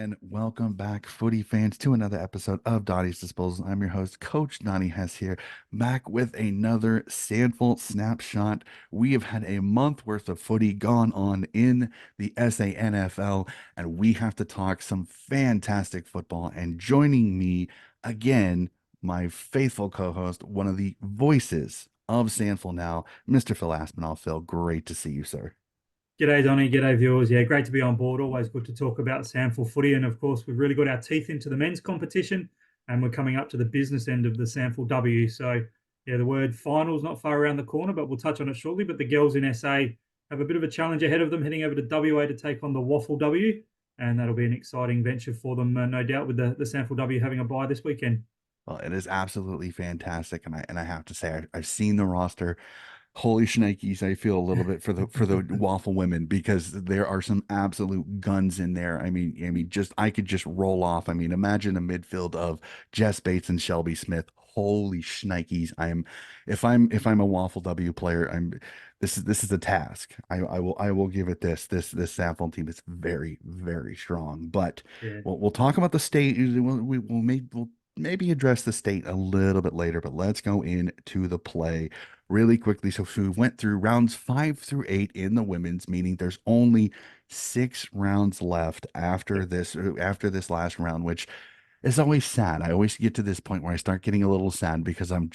and welcome back, footy fans, to another episode of Dottie's Disposal. I'm your host, Coach Donnie Hess here, back with another SANFL snapshot. We have had a month worth of footy gone on in the SANFL, and we have to talk some fantastic football. And joining me again, my faithful co-host, one of the voices of SANFL now, Mr. Phil Aspinall. Phil, great to see you, sir. G'day, Donny. G'day, viewers. Yeah, great to be on board. Always good to talk about SANFL footy. And of course, we've really got our teeth into the men's competition and we're coming up to the business end of the SANFL W. So, yeah, the word final's not far around the corner, but we'll touch on it shortly. But the girls in SA have a bit of a challenge ahead of them, heading over to WA to take on the Waffle W. And that'll be an exciting venture for them, no doubt, with the SANFL W having a bye this weekend. Well, it is absolutely fantastic, and I have to say I've seen the roster. Holy shnikes, I feel a little bit for the waffle women because there are some absolute guns in there. I mean, just I could just roll off. I mean, imagine a midfield of Jess Bates and Shelby Smith. Holy shnikes, if I'm a waffle W player, this is a task. I will give it this sample team is very strong. But Yeah. we'll talk about the state. We'll maybe address the state a little bit later, but let's go into the play really quickly. So we went through rounds 5 through 8 in the women's, meaning there's only 6 rounds left after this last round, which is always sad. I always get to this point where I start getting a little sad because I'm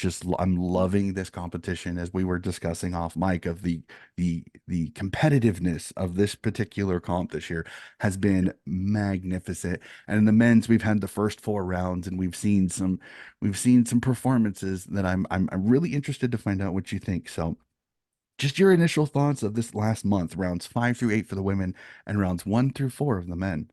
loving this competition, as we were discussing off mic, of the competitiveness of this particular comp this year has been magnificent. And in the men's, we've had the first 4 rounds and we've seen some performances that I'm really interested to find out what you think. So just your initial thoughts of this last month, rounds 5 through 8 for the women and rounds 1 through 4 of the men.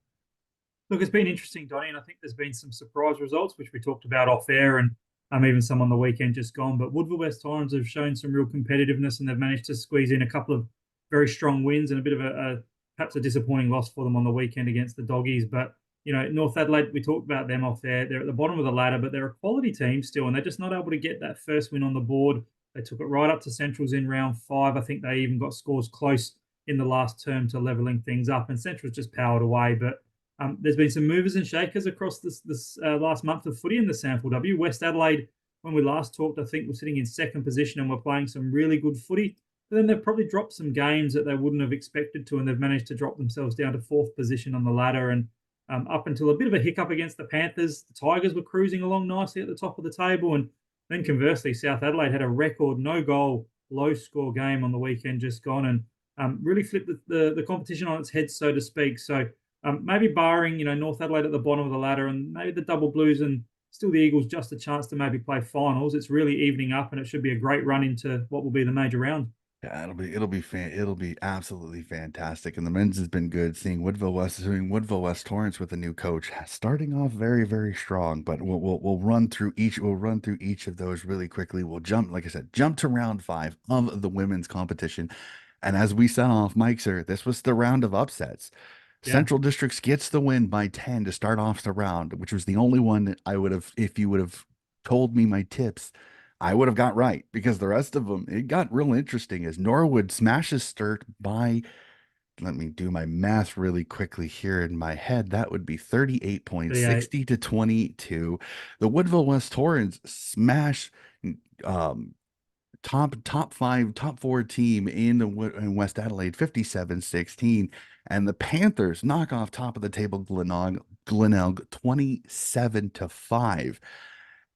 Look, it's been interesting, Donny, and I think there's been some surprise results, which we talked about off air, and even some on the weekend just gone. But Woodville West Torrens have shown some real competitiveness, and they've managed to squeeze in a couple of very strong wins and a bit of perhaps a disappointing loss for them on the weekend against the Doggies. But North Adelaide, we talked about them off there. They're at the bottom of the ladder, but they're a quality team still, and they're just not able to get that first win on the board. They took it right up to Central's in round 5. I think they even got scores close in the last term to leveling things up, and Central's just powered away. But there's been some movers and shakers across this last month of footy in the SANFL W. West Adelaide, when we last talked, I think we're sitting in second position and we're playing some really good footy. But then they've probably dropped some games that they wouldn't have expected to, and they've managed to drop themselves down to fourth position on the ladder. And up until a bit of a hiccup against the Panthers, the Tigers were cruising along nicely at the top of the table. And then conversely, South Adelaide had a record no goal, low score game on the weekend just gone, and really flipped the competition on its head, so to speak. So maybe barring, North Adelaide at the bottom of the ladder and maybe the Double Blues and still the Eagles just a chance to maybe play finals, it's really evening up and it should be a great run into what will be the major round. Yeah, it'll be absolutely fantastic. And the men's has been good. Seeing Woodville West Torrance with a new coach, starting off very strong. But we'll run through each of those really quickly. We'll jump, like I said, jump to round 5 of the women's competition. And as we set off, Mike, sir, this was the round of upsets. Yeah. Central Districts gets the win by 10 to start off the round, which was the only one that I would have, if you would have told me my tips, I would have got right, because the rest of them, it got real interesting as Norwood smashes Sturt by, let me do my math really quickly here in my head. That would be 38 points, 38. 60 to 22. The Woodville West Torrens smash um, top 5, top 4 team in West Adelaide, 57-16. And the Panthers knock off top of the table Glenelg 27-5.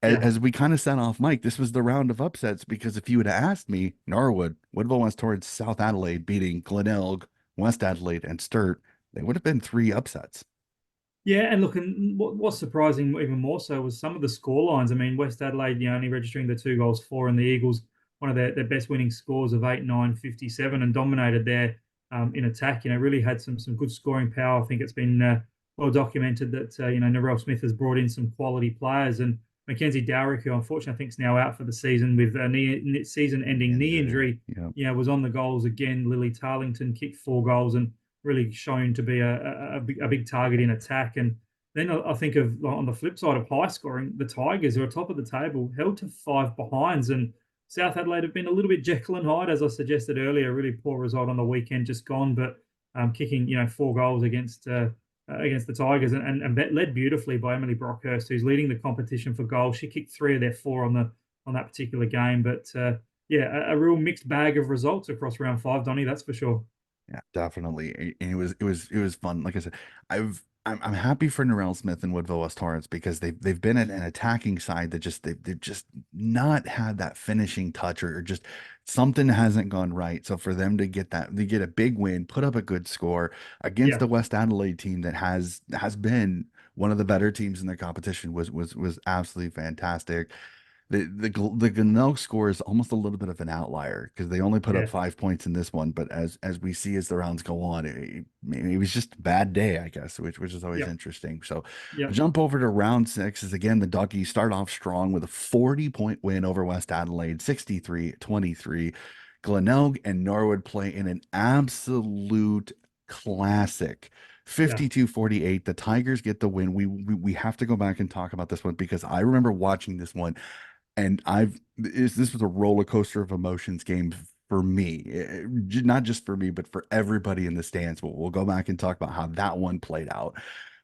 Yeah. As we kind of set off, Mike, this was the round of upsets, because if you would have asked me, Norwood, Woodville West towards South Adelaide beating Glenelg, West Adelaide, and Sturt, they would have been 3 upsets. Yeah, and look, and what's surprising even more so was some of the score lines. I mean, West Adelaide, only registering the 2 goals for, and the Eagles, one of their best winning scores of 8-9, 57, and dominated there in attack. Really had some good scoring power. I think it's been well documented that Narelle Smith has brought in some quality players, and Mackenzie Dowrick, who unfortunately I think is now out for the season with a season-ending knee injury, Yeah. was on the goals again. Lily Tarlington kicked 4 goals and really shown to be a big target in attack. And then I think of, on the flip side of high scoring, the Tigers, who are top of the table, held to 5 behinds. And South Adelaide have been a little bit Jekyll and Hyde, as I suggested earlier. Really poor result on the weekend just gone, but kicking 4 goals against against the Tigers, and led beautifully by Emily Brockhurst, who's leading the competition for goals. She kicked 3 of their 4 on that particular game, but yeah, a real mixed bag of results across round 5, Donny. That's for sure. Yeah, definitely. And it was fun. Like I said, I'm happy for Narelle Smith and Woodville West Torrance because they've been an attacking side that they've just not had that finishing touch, or just something hasn't gone right. So for them to get a big win, put up a good score against Yeah, the West Adelaide team that has been one of the better teams in the competition was absolutely fantastic. The Gannell score is almost a little bit of an outlier because they only put up yeah, 5 points in this one. But as we see as the rounds go on, maybe it was just a bad day, I guess, which is always yeah, interesting. So yeah, we'll jump over to round 6. Is again the Doggies start off strong with a 40-point win over West Adelaide, 63-23. Glenelg and Norwood play in an absolute classic. yeah, 52-48. The Tigers get the win. We have to go back and talk about this one because I remember watching this one, and this was a roller coaster of emotions game for me. Not just for me, but for everybody in the stands. We'll go back and talk about how that one played out.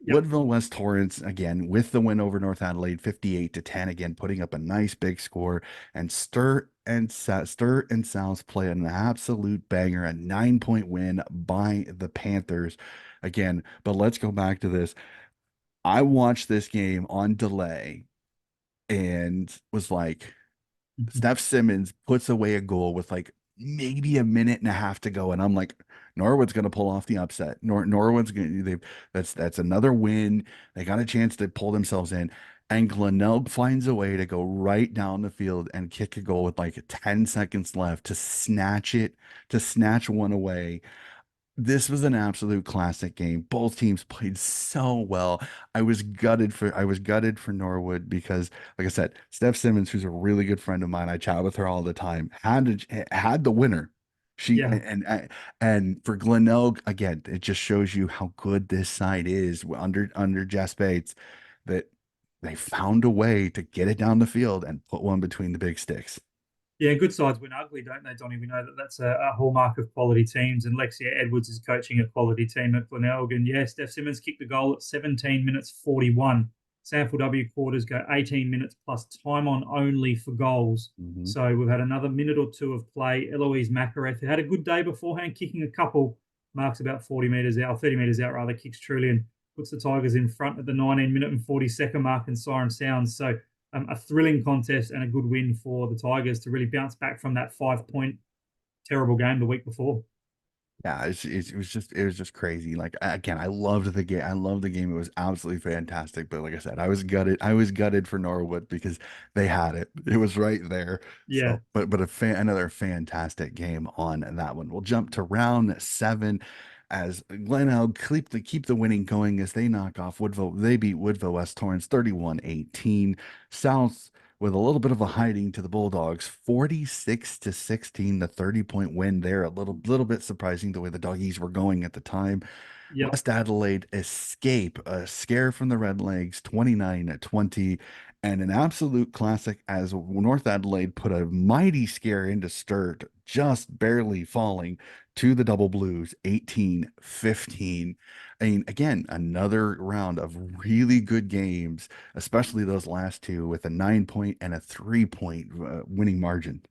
yeah, Woodville West Torrance again with the win over North Adelaide, 58-10, again putting up a nice big score. And Stir and South play an absolute banger, a 9-point win by the Panthers again. But let's go back to this. I watched this game on delay and was like, mhm, Steph Simmons puts away a goal with like maybe a minute and a half to go, and I'm like, Norwood's going to pull off the upset. Norwood's going to that's another win. They got a chance to pull themselves in, and Glenelg finds a way to go right down the field and kick a goal with like 10 seconds left to snatch one away. This was an absolute classic game. Both teams played so well. I was gutted for Norwood because, like I said, Steph Simmons, who's a really good friend of mine, I chat with her all the time, had the winner. She yeah. and for Glenelg, again, it just shows you how good this side is under Jess Bates, that they found a way to get it down the field and put one between the big sticks. Yeah, good sides win ugly, don't they, Donny? We know that that's a hallmark of quality teams, and Lexia Edwards is coaching a quality team at Glenelg. And yeah, Steph Simmons kicked the goal at 17 minutes 41. SANFL W quarters go 18 minutes plus time on only for goals. Hmm. So we've had another minute or two of play. Eloise Makareth, who had a good day beforehand, kicking a couple, marks about 40 metres out, 30 metres out rather, kicks truly and puts the Tigers in front at the 19-minute and 40-second mark, and siren sounds. So a thrilling contest and a good win for the Tigers to really bounce back from that 5 point terrible game the week before. Yeah, it was just crazy. Like again, I loved the game. I loved the game. It was absolutely fantastic. But like I said, I was gutted. I was gutted for Norwood because they had it. It was right there. Yeah, So, but another fantastic game on that one. We'll jump to round 7 as Glenelg keep the winning going as they knock off Woodville. They beat Woodville West Torrance 31-18. South with a little bit of a hiding to the Bulldogs, 46-16, the 30-point win there. A little bit surprising the way the doggies were going at the time. yep. West Adelaide escape a scare from the Redlegs, 29-20, and an absolute classic as North Adelaide put a mighty scare into Sturt, just barely falling to the Double Blues, 18-15. I mean, again, another round of really good games, especially those last two with a 9-point and a 3-point winning margin.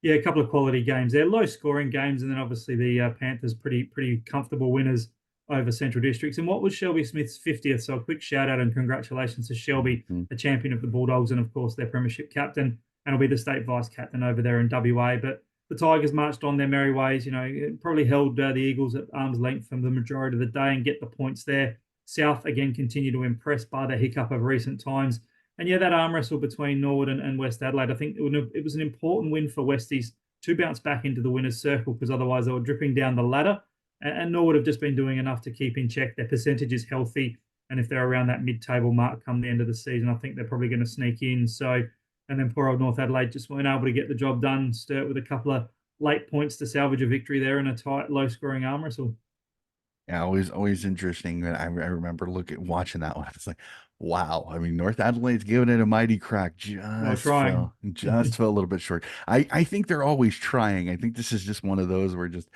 Yeah, a couple of quality games. They're low scoring games, and then obviously the Panthers pretty comfortable winners over Central Districts. And what was Shelby Smith's 50th? So a quick shout out and congratulations to Shelby, Mhm. the champion of the Bulldogs, and of course their premiership captain, and will be the state vice captain over there in WA. But the Tigers marched on their merry ways. You know, it probably held the Eagles at arm's length from the majority of the day and get the points there. South again continue to impress by the hiccup of recent times. And yeah, that arm wrestle between Norwood and West Adelaide, I think it was an important win for Westies to bounce back into the winner's circle, because otherwise they were dripping down the ladder. And Norwood have just been doing enough to keep in check. Their percentage is healthy. And if they're around that mid-table mark come the end of the season, I think they're probably going to sneak in. So, and then poor old North Adelaide just weren't able to get the job done. Sturt with a couple of late points to salvage a victory there in a tight, low-scoring arm wrestle. Yeah, always interesting. And I remember watching that one. It's like, wow. I mean, North Adelaide's giving it a mighty crack. They were trying. Just fell a little bit short. I think they're always trying. I think this is just one of those where just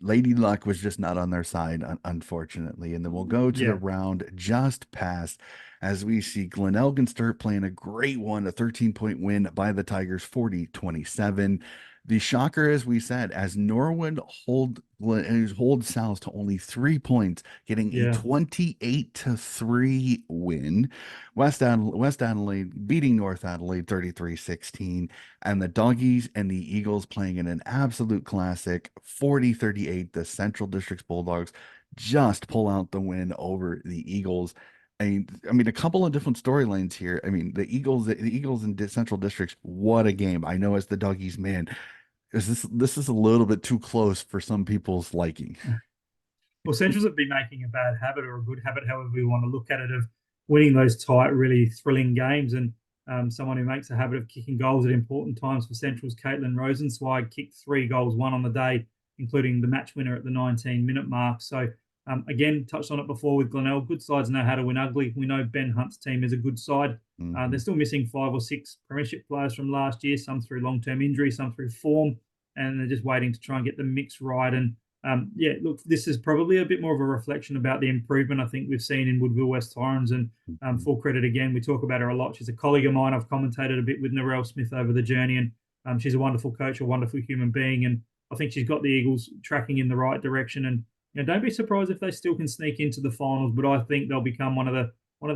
Lady Luck was just not on their side, unfortunately. And then we'll go to the Yeah, round just past as we see Glen Elgin start playing a great one, a 13-point win by the Tigers, 40-27. The shocker, as we said, as Norwood hold South to only 3 points, getting a yeah. 28-3 win. West Adelaide beating North Adelaide 33-16, and the Doggies and the Eagles playing in an absolute classic 40-38. The Central Districts Bulldogs just pull out the win over the Eagles. I mean, a couple of different storylines here. I mean, the Eagles and Central Districts, what a game. I know as the Doggies, man, this is a little bit too close for some people's liking. Well, Centrals have been making a bad habit or a good habit, however we want to look at it, of winning those tight, really thrilling games. And someone who makes a habit of kicking goals at important times for Central's Caitlin Rosenzweig kicked 3 goals, one on the day, including the match winner at the 19-minute mark. So, again, touched on it before with Glenelg. Good sides know how to win ugly. We know Ben Hunt's team is a good side. They're Mhm. still missing 5 or 6 premiership players from last year, some through long-term injury, some through form, and they're just waiting to try and get the mix right. And yeah, look, this is probably a bit more of a reflection about the improvement I think we've seen in Woodville West Torrens. And Mhm. full credit again, we talk about her a lot. She's a colleague of mine. I've commentated a bit with Narelle Smith over the journey, and she's a wonderful coach, a wonderful human being. And I think she's got the Eagles tracking in the right direction. And don't be surprised if they still can sneak into the finals. But I think they'll become one of the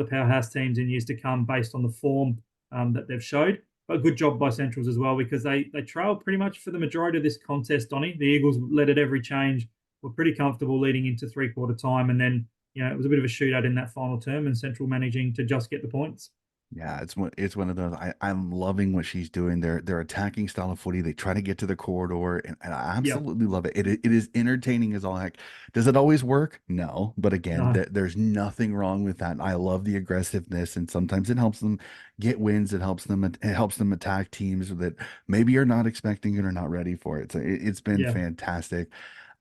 powerhouse teams in years to come based on the form that they've showed. But a good job by Centrals as well because they trailed pretty much for the majority of this contest, Donny. The Eagles led at every change, were pretty comfortable leading into three-quarter time, and then it was a bit of a shootout in that final term, and Central managing to just get the points. Yeah, it's one of those. I'm loving what she's doing. Their attacking style of footy. They try to get to the corridor, and I Yep. absolutely love it. It is entertaining as all heck. Does it always work? No, but again, No. there's nothing wrong with that. I love the aggressiveness, and sometimes it helps them get wins. It helps them attack teams that maybe are not expecting it or not ready for it. So it's been Yeah. fantastic.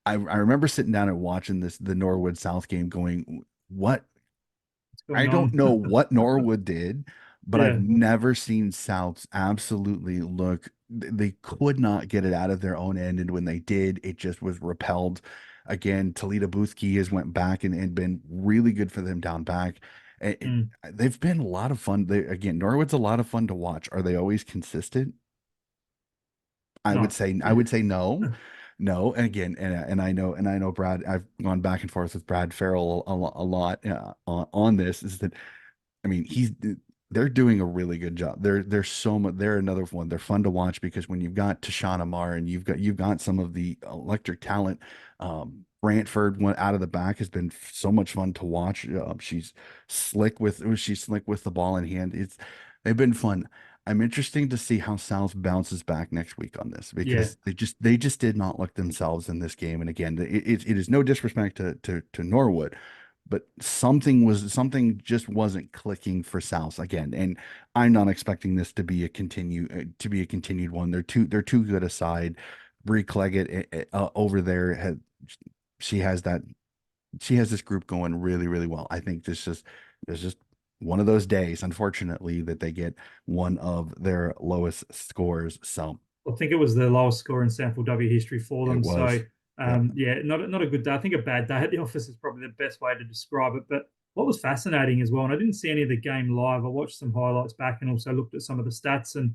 I remember sitting down and watching the Norwood South game, going, what What's I going don't on? know what Norwood did, but I've Yeah. never seen Souths absolutely look. They could not get it out of their own end, and when they did, it just was repelled. Again, Toledo Boothkey has went back and been really good for them down back. Mm. They've been a lot of fun. Again, Norwood's a lot of fun to watch. Are they always consistent? No. I would say no. No, and again, and I know Brad. I've gone back and forth with Brad Farrell a lot on this. Is that I mean, they're doing a really good job. They're so much. They're another one. They're fun to watch because when you've got Tashana Marr and you've got some of the electric talent, Brantford went out of the back has been so much fun to watch. She's slick with the ball in hand. They've been fun. I'm interested to see how South bounces back next week on this Yeah. because they just did not look themselves in this game. And again, it is no disrespect to Norwood, but something just wasn't clicking for South again. And I'm not expecting this to be a continued one. They're too good a side. Bree Cleggett over there she has that she has this group going really really well. I think there's just one of those days, unfortunately, that they get one of their lowest scores. So I think it was the lowest score in SANFL W history for it them. So was, yeah. yeah, not a good day. I think a bad day at the office is probably the best way to describe it. But what was fascinating as well, and I didn't see any of the game live. I watched some highlights back and also looked at some of the stats, and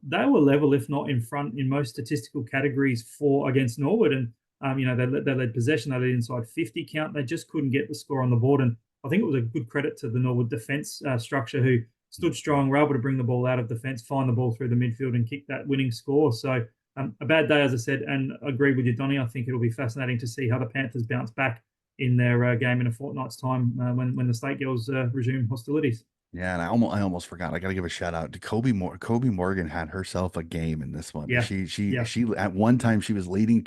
they were level, if not in front, in most statistical categories for against Norwood. And they led possession, they led inside 50 count. They just couldn't get the score on the board, and I think it was a good credit to the Norwood defence structure who stood strong, were able to bring the ball out of defence, find the ball through the midfield, and kick that winning score. So a bad day, as I said, and I agree with you, Donny. I think it'll be fascinating to see how the Panthers bounce back in their game in a fortnight's time when the State Girls resume hostilities. Yeah, and I almost forgot. I got to give a shout out to Kobe Moore. Kobe Morgan had herself a game in this one. Yeah, yeah, She at one time she was the leading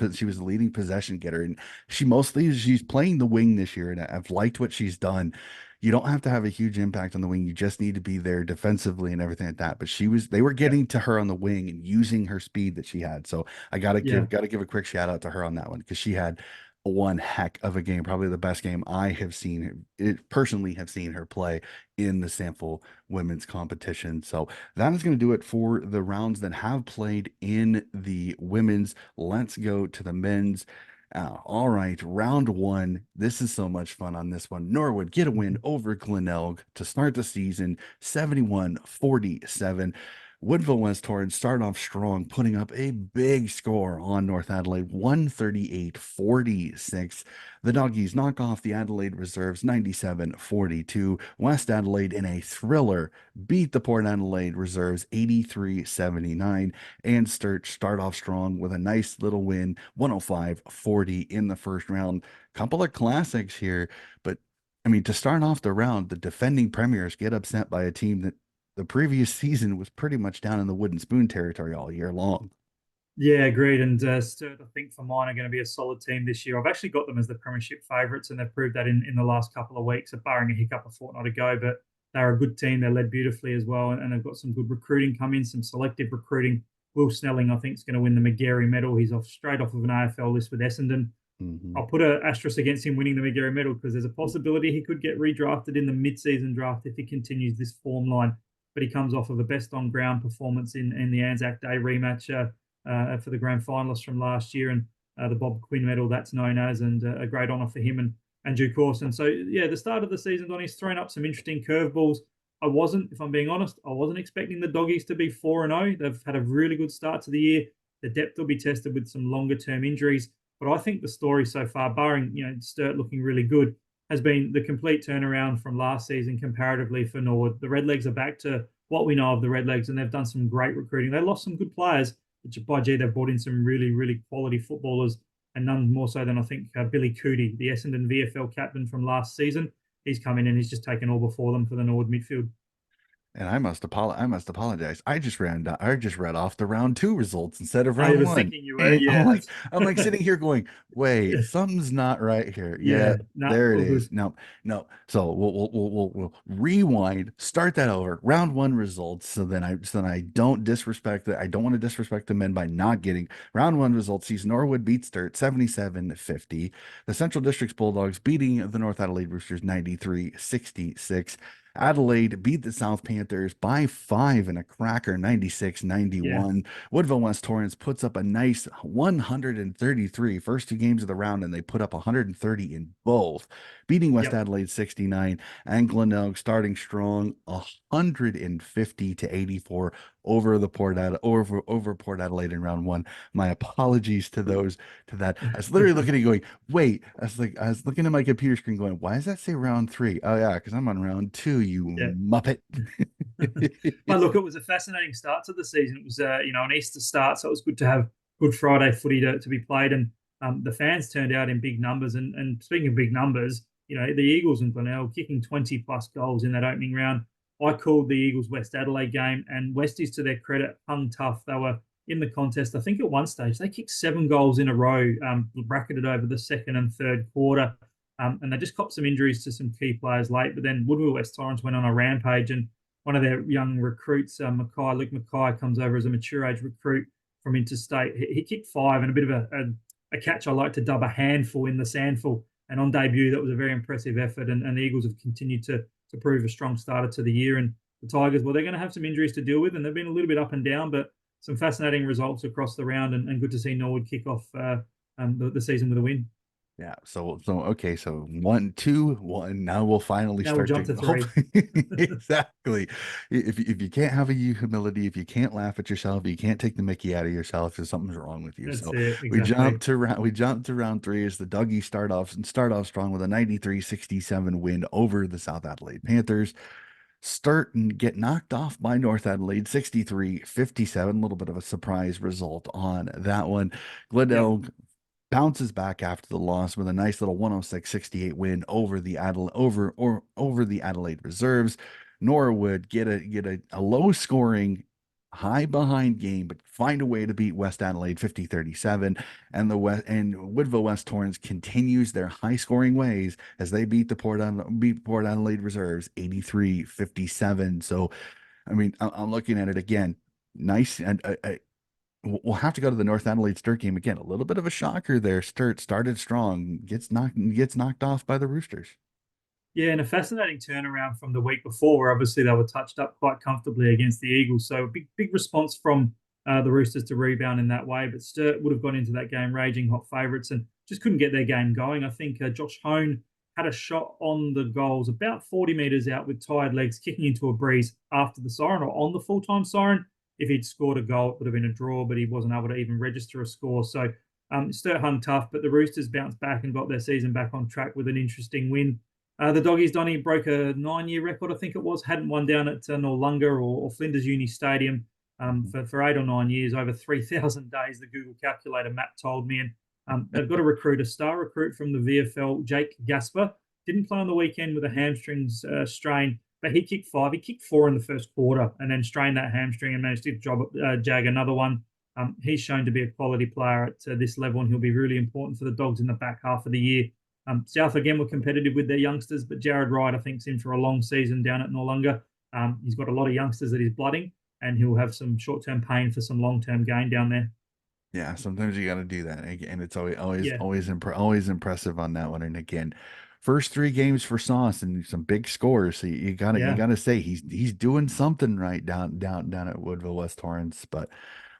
possession getter, and she's playing the wing this year, and I've liked what she's done. You don't have to have a huge impact on the wing. You just need to be there defensively and everything like that. But they were yeah, getting to her on the wing and using her speed that she had. So I yeah. gotta give a quick shout out to her on that one because she had one heck of a game, probably the best game I have seen it personally have seen her play in the SANFL women's competition. So that is going to do it for the rounds that have played in the women's. Let's go to the men's. All right, round one. This is so much fun on this one. Norwood get a win over Glenelg to start the season 71-47. Woodville West Torrens start off strong, putting up a big score on North Adelaide, 138-46. The Doggies knock off the Adelaide Reserves 97-42. West Adelaide in a thriller beat the Port Adelaide Reserves 83-79. And Sturch start off strong with a nice little win, 105-40 in the first round. Couple of classics here, but I mean, to start off the round, the defending premiers get upset by a team that the previous season was pretty much down in the wooden spoon territory all year long. Yeah, agreed. And Sturt, I think for mine are going to be a solid team this year. I've actually got them as the premiership favourites, and they've proved that in the last couple of weeks, barring a hiccup a fortnight ago. But they're a good team. They're led beautifully as well, and they've got some good recruiting coming, some selective recruiting. Will Snelling, I think, is going to win the McGarry medal. He's off straight off of an AFL list with Essendon. Mhm. I'll put an asterisk against him winning the McGarry medal because there's a possibility he could get redrafted in the mid-season draft if he continues this form line. But he comes off of a best on ground performance in the Anzac Day rematch for the grand finalists from last year, and the Bob Quinn medal that's known as, and a great honour for him and due course. And so, yeah, the start of the season, Donny's thrown up some interesting curveballs. If I'm being honest, I wasn't expecting the Doggies to be 4-0. They've had a really good start to the year. The depth will be tested with some longer term injuries. But I think the story so far, barring Sturt looking really good, has been the complete turnaround from last season comparatively for Norwood. The Redlegs are back to what we know of the Redlegs, and they've done some great recruiting. They lost some good players, but by gee, they've brought in some really, really quality footballers, and none more so than I think Billy Cootie, the Essendon VFL captain from last season. He's come in and he's just taken all before them for the Norwood midfield. And I must apologize. I just read off the round two results instead of I round was one. thinking you were, And yeah, that's I'm like sitting here going, wait, something's not right here. Yeah, yeah, nah, there it all is. good. No, no. So we'll rewind, start that over. Round one results. So then I don't disrespect I don't want to disrespect the men by not getting round one results. Sees Norwood beat Sturt 77-50. The Central Districts Bulldogs beating the North Adelaide Roosters 93-66. Adelaide beat the South Panthers by 5 in a cracker, 96-91. Yeah, Woodville West Torrens puts up a nice 133 first two games of the round, and they put up 130 in both, beating West yep. Adelaide 69. And Glenelg starting strong, 150-84 over Port Adelaide in round one. My apologies to those to that. I was literally looking at it going, wait. I was looking at my computer screen going, why does that say round three? Oh yeah, because I'm on round two, you Yeah. muppet. But look, it was a fascinating start to the season. It was, an Easter start, so it was good to have Good Friday footy to be played, and the fans turned out in big numbers. And speaking of big numbers, the Eagles and Glenelg kicking 20 plus goals in that opening round. I called the Eagles West Adelaide game, and Westies, to their credit, hung tough. They were in the contest. I think at one stage they kicked 7 goals in a row, bracketed over the second and third quarter. And they just copped some injuries to some key players late. But then Woodville West Torrens went on a rampage, and one of their young recruits, Luke Mackay, comes over as a mature age recruit from interstate. He kicked 5 and a bit of a catch I like to dub a handful in the SANFL. And on debut, that was a very impressive effort. And the Eagles have continued to prove a strong starter to the year. And the Tigers, well, they're going to have some injuries to deal with, and they've been a little bit up and down, but some fascinating results across the round, and good to see Norwood kick off the season with a win. Yeah. So okay. So 1-2-1. Now we'll finally Now we'll start jump to to hope. 3. Exactly. If you can't have a humility, if you can't laugh at yourself, you can't take the Mickey out of yourself, if something's wrong with you. That's So it, exactly. we jump to round three as the Dougies start off strong with a 93-67 win over the South Adelaide Panthers. Start and get knocked off by North Adelaide 63-57. A little bit of a surprise result on that one. Yep. Glenelg bounces back after the loss with a nice little 106-68 win over the over the Adelaide Reserves. Norwood get a low scoring, high behind game, but find a way to beat West Adelaide 50-37. And Woodville West Torrens continues their high scoring ways as they beat Port Adelaide Reserves 83-57. So I mean, I'm looking at it again. Nice and we'll have to go to the North Adelaide Sturt game again. A little bit of a shocker there. Sturt started strong, gets knocked off by the Roosters. Yeah, and a fascinating turnaround from the week before, where obviously they were touched up quite comfortably against the Eagles. So big response from the Roosters to rebound in that way. But Sturt would have gone into that game raging hot favourites and just couldn't get their game going. I think Josh Hone had a shot on the goals about 40 metres out with tired legs, kicking into a breeze after the siren or on the full-time siren. If he'd scored a goal, it would have been a draw, but he wasn't able to even register a score. So Sturt hung tough, but the Roosters bounced back and got their season back on track with an interesting win. The Doggies, Donny, broke a 9-year record, I think it was, hadn't won down at Noarlunga or Flinders Uni Stadium for 8 or 9 years, over 3,000 days, the Google calculator Matt told me. And they've got to recruit a star recruit from the VFL, Jake Gasper. Didn't play on the weekend with a hamstring strain, but he kicked 5. He kicked 4 in the first quarter and then strained that hamstring and managed to jag another one. He's shown to be a quality player at this level, and he'll be really important for the Dogs in the back half of the year. South again were competitive with their youngsters, but Jared Wright, I think, is in for a long season down at Noarlunga. He's got a lot of youngsters that he's blooding, and he'll have some short-term pain for some long-term gain down there. Yeah, sometimes you got to do that, and it's Yeah, always impressive on that one. And again, first 3 games for Sauce and some big scores. So you yeah. gotta say he's doing something right down at Woodville West Torrance. But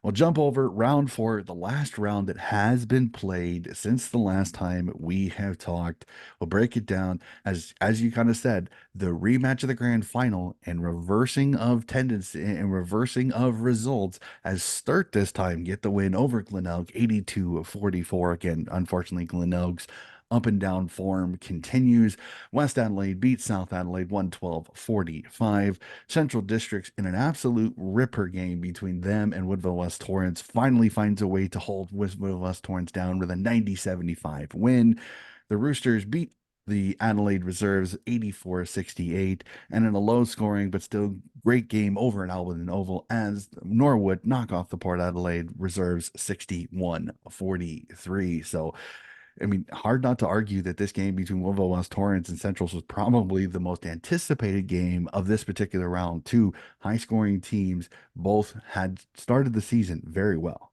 we'll jump over round 4, the last round that has been played since the last time we have talked. We'll break it down as you kind of said, the rematch of the grand final and reversing of tendency and reversing of results as Sturt this time get the win over Glenelg 82-44. Again, unfortunately, Glenelg's up and down form continues. West Adelaide beats South Adelaide 112-45. Central Districts in an absolute ripper game between them and Woodville West Torrance finally finds a way to hold Woodville West Torrance down with a 90-75 win. The Roosters beat the Adelaide Reserves 84-68, and in a low scoring but still great game over in Albion Oval as Norwood knock off the Port Adelaide Reserves 61-43. So I mean, hard not to argue that this game between Woodville West Torrance and Centrals was probably the most anticipated game of this particular round. Two high scoring teams both had started the season very well.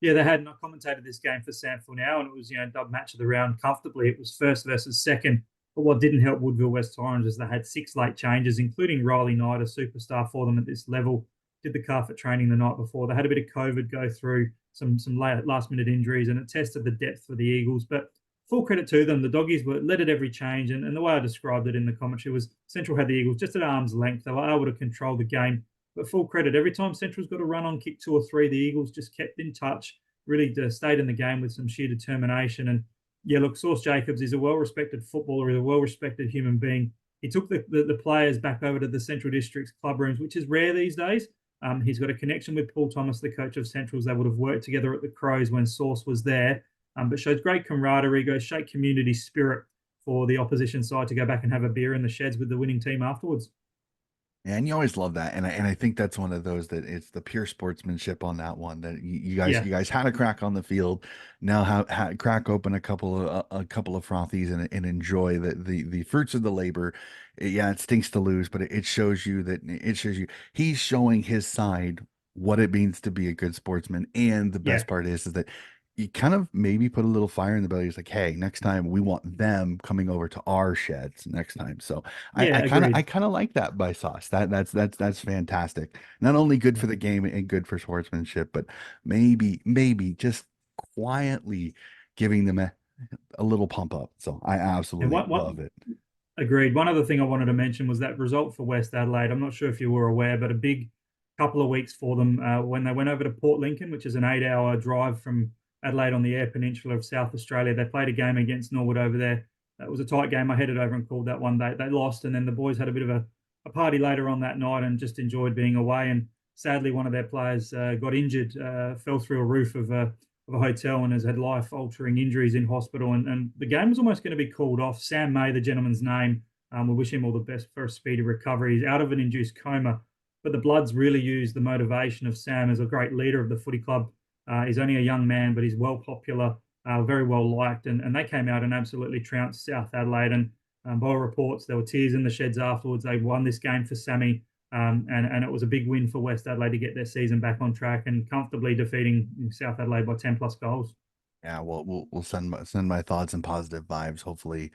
Yeah, they had not commentated this game for SANFL now, and it was, dub match of the round comfortably. It was first versus second. But what didn't help Woodville West Torrens is they had 6 late changes, including Riley Knight, a superstar for them at this level. Did the calf at training the night before. They had a bit of COVID go through, some last minute injuries, and it tested the depth for the Eagles. But full credit to them. The Doggies were led at every change, and the way I described it in the commentary was Central had the Eagles just at arm's length. They were able to control the game. But full credit, every time Central's got a run on, kick 2 or 3, the Eagles just kept in touch, really stayed in the game with some sheer determination. And yeah, look, Sauce Jacobs is a well-respected footballer, he's a well-respected human being. He took the players back over to the Central District's club rooms, which is rare these days. He's got a connection with Paul Thomas, the coach of Centrals. They would have worked together at the Crows when Sauce was there, but shows great camaraderie, goes straight community spirit for the opposition side to go back and have a beer in the sheds with the winning team afterwards. And you always love that, and I think that's one of those that it's the pure sportsmanship on that one that Yeah, you guys had a crack on the field. Now crack open a couple of frothies and enjoy the fruits of the labor. Yeah, it stinks to lose, but it shows you he's showing his side what it means to be a good sportsman. And the yeah, best part is that you kind of maybe put a little fire in the belly. It's like, hey, next time we want them coming over to our sheds next time. So yeah, I agreed. kind of like that by Sauce. That's fantastic. Not only good for the game and good for sportsmanship, but maybe just quietly giving them a little pump up. So I And absolutely love it. agreed. One other thing I wanted to mention was that result for West Adelaide. I'm not sure if you were aware, but a big couple of weeks for them when they went over to Port Lincoln, which is an 8-hour drive from Adelaide on the Eyre Peninsula of South Australia. They played a game against Norwood over there. That was a tight game. I headed over and called that one. They lost, and then the boys had a bit of a party later on that night and just enjoyed being away. And sadly, one of their players got injured, fell through a roof of a hotel and has had life-altering injuries in hospital. And the game was almost going to be called off. Sam May, the gentleman's name, we wish him all the best for a speedy recovery. He's out of an induced coma, but the Bloods really used the motivation of Sam as a great leader of the footy club. He's only a young man, but he's well popular, very well liked, and they came out and absolutely trounced South Adelaide. And by all reports, there were tears in the sheds afterwards. They won this game for Sammy. And it was a big win for West Adelaide to get their season back on track and comfortably defeating South Adelaide by 10 plus goals. Yeah, well, we'll send my thoughts and positive vibes, hopefully,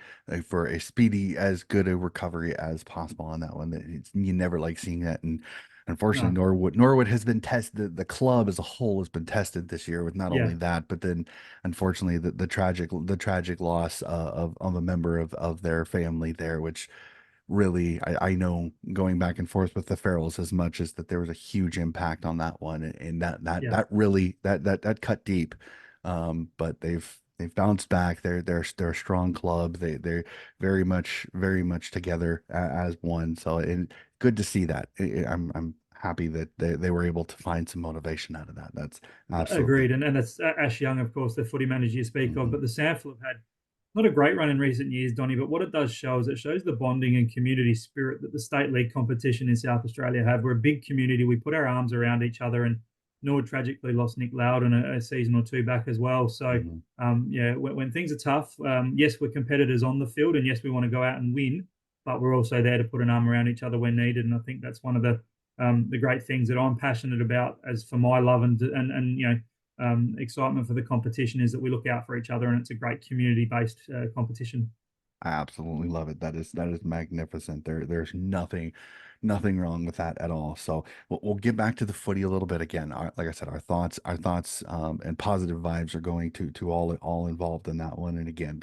for a speedy, as good a recovery as possible on that one. You never like seeing that, and unfortunately, No, Norwood has been tested. The club as a whole has been tested this year with not only yeah, that, but then unfortunately the tragic loss of a member of their family there, which really I know going back and forth with the Farrells as much as that there was a huge impact on that one and yeah. that really that cut deep. But they've bounced back. They're a strong club. They're very much together as one. So and good to see that. I'm happy that they were able to find some motivation out of that. That's absolutely. Agreed. And that's Ash Young, of course, the footy manager you speak of. Mhm, But the SANFL have had not a great run in recent years, Donny, but what it does show is it shows the bonding and community spirit that the state league competition in South Australia have. We're a big community. We put our arms around each other, and Norwood tragically lost Nick Loudon a season or two back as well. So, mhm. yeah, when things are tough, yes, we're competitors on the field, and yes, we want to go out and win, but we're also there to put an arm around each other when needed. And I think that's one of the great things that I'm passionate about as for my love and excitement for the competition is that we look out for each other and it's a great community-based competition. I absolutely love it. That is magnificent. There's nothing wrong with that at all. So we'll get back to the footy a little bit again. Like I said, our thoughts and positive vibes are going to all involved in that one. And again,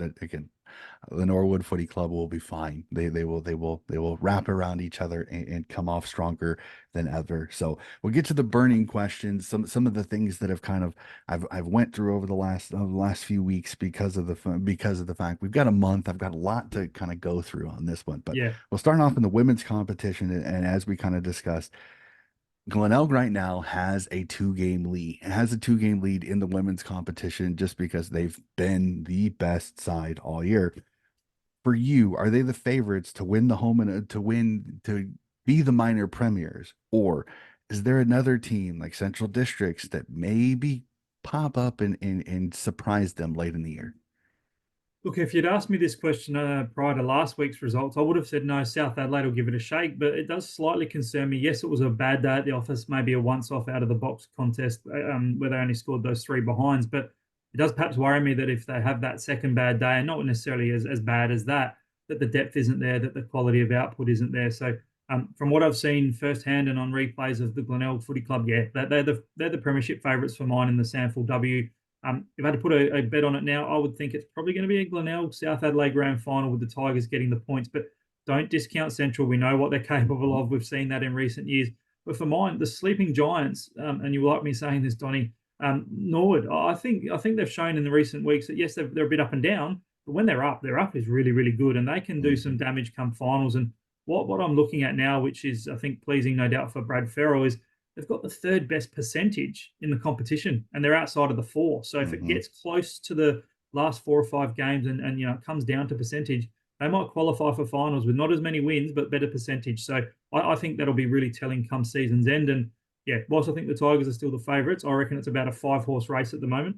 the Norwood Footy Club will be fine. They will wrap around each other and come off stronger than ever. So we'll get to the burning questions. Some of the things that have kind of I've went through over the last few weeks because of the fact we've got a month. I've got a lot to kind of go through on this one, but Yeah. we'll start off in the women's competition. And as we kind of discussed, Glenelg right now has a two-game lead. It has a two-game lead in the women's competition just because they've been the best side all year. For you, are they the favorites to win the home and to be the minor premiers, or is there another team like Central Districts that maybe pop up and surprise them late in the year? Look, if you'd asked me this question prior to last week's results, I would have said no, South Adelaide will give it a shake, but it does slightly concern me. Yes, it was a bad day at the office, maybe a once off out of the box contest where they only scored those three behinds, but it does perhaps worry me that if they have that second bad day, and not necessarily as bad as that, that the depth isn't there, that the quality of output isn't there. So, from what I've seen firsthand and on replays of the Glenelg Footy Club, yeah, they're the premiership favourites for mine in the SANFL W. If I had to put a bet on it now, I would think it's probably going to be a Glenelg South Adelaide grand final with the Tigers getting the points. But don't discount Central. We know what they're capable Mhm, of. We've seen that in recent years. But for mine, the sleeping giants, and you like me saying this, Donny, Norwood. I think they've shown in the recent weeks that yes, they're a bit up and down, but when they're up is really really good, and they can do some mhm, damage come finals. And what I'm looking at now, which is I think pleasing, no doubt for Brad Farrell, is they've got the third best percentage in the competition and they're outside of the four. So if it mhm. gets close to the last 4 or 5 games and it comes down to percentage, they might qualify for finals with not as many wins, but better percentage. So I think that'll be really telling come season's end. And yeah, whilst I think the Tigers are still the favourites, I reckon it's about a 5 horse race at the moment.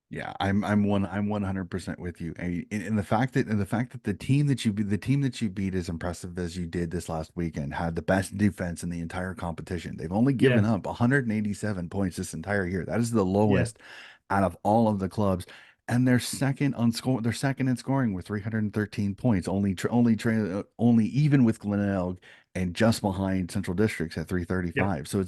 Yeah, I'm 100% with you. And the fact that the team that you beat as impressive as you did this last weekend had the best defense in the entire competition. They've only given Yeah, up 187 points this entire year. That is the yeah, lowest out of all of the clubs. And they're second in scoring with 313 points, only even with Glenelg and just behind Central Districts at yep, 335. So